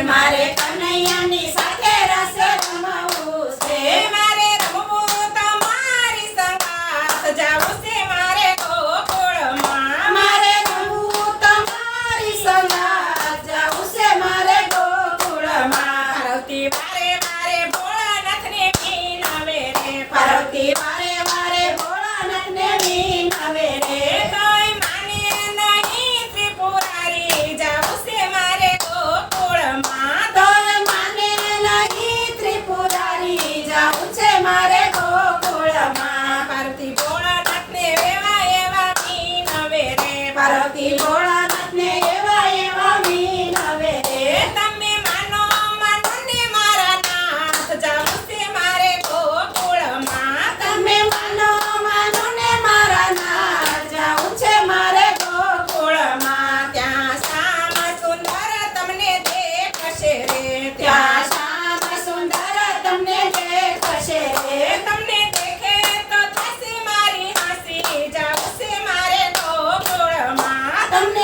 મારે કનૈયાની સાથે રસે રમવું છે. મારે રમવું તમારી સંગાથ જાવું છે મારે ગોકુળમાં. મારે રમવું તમારી સંગાથ જાવું છે મારે ગોકુળમાં. ફરવતી વારે વારે ભોળાનાથને વિનવે રે. ફરવતી વારે વારે ભોળાનાથને વિનવે રે. તોય માને નહીં ત્રિપુરારી જાવું છે મારે ગોકુળમાં. તોય માને નહીં ત્રિપુરારી જાવું છે મારે ગોકુળમાં. પાર્વતી ભોળાનાથને એવા એવા વિનવે રે. પાર્વતી ભોળાનાથને એવા એવા વિનવે રે. તમે માનો માનો ને મારા નાથ જાવું છે મારે ગોકુળમાં. તમે માનો માનો ને મારા નાથ જાવું છે મારે ગોકુળમાં. ત્યાં શ્યામ સુંદર તમને દેખશે રે. ત્યાં શ્યામ સુંદર તમને દેખશે રે. તમને દેખે તો થશે મારી હાંસી જાવું છે મારે ગોકુળમાં. તમને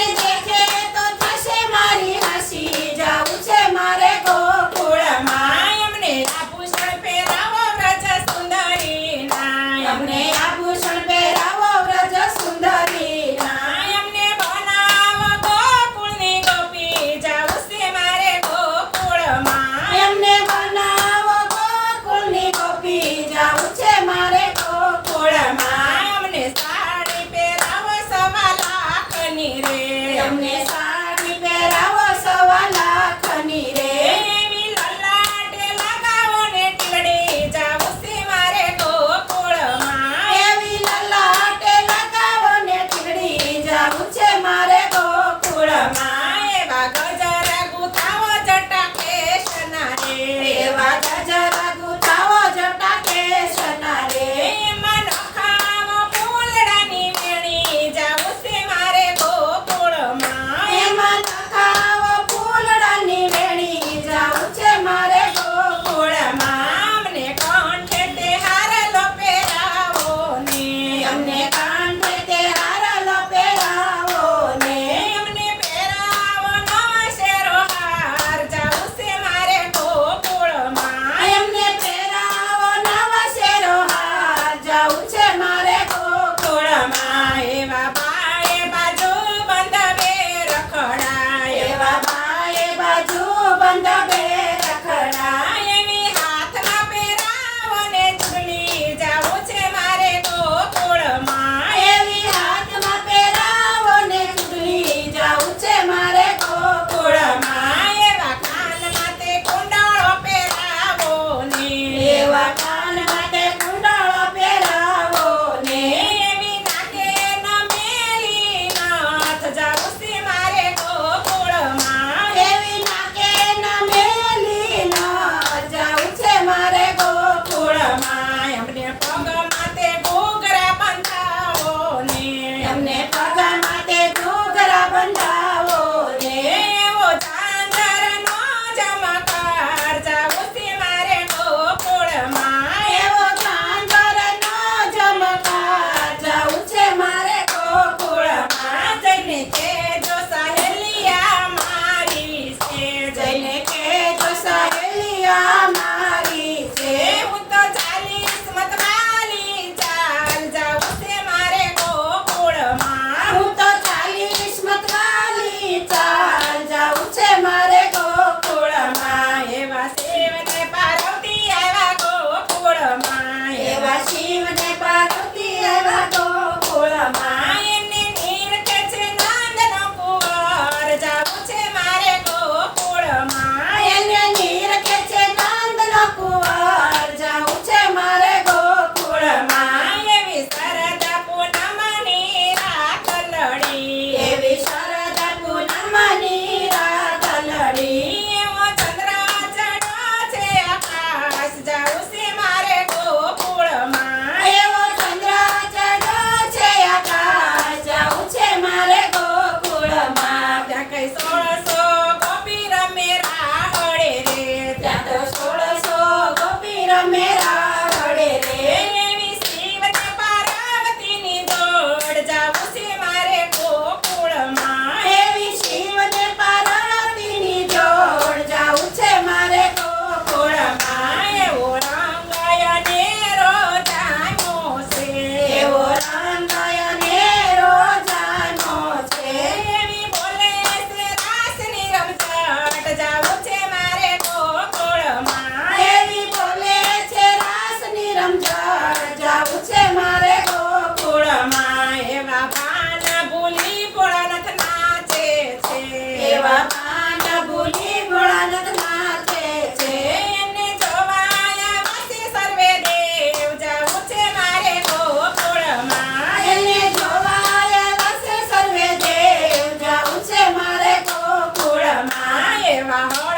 પહાડ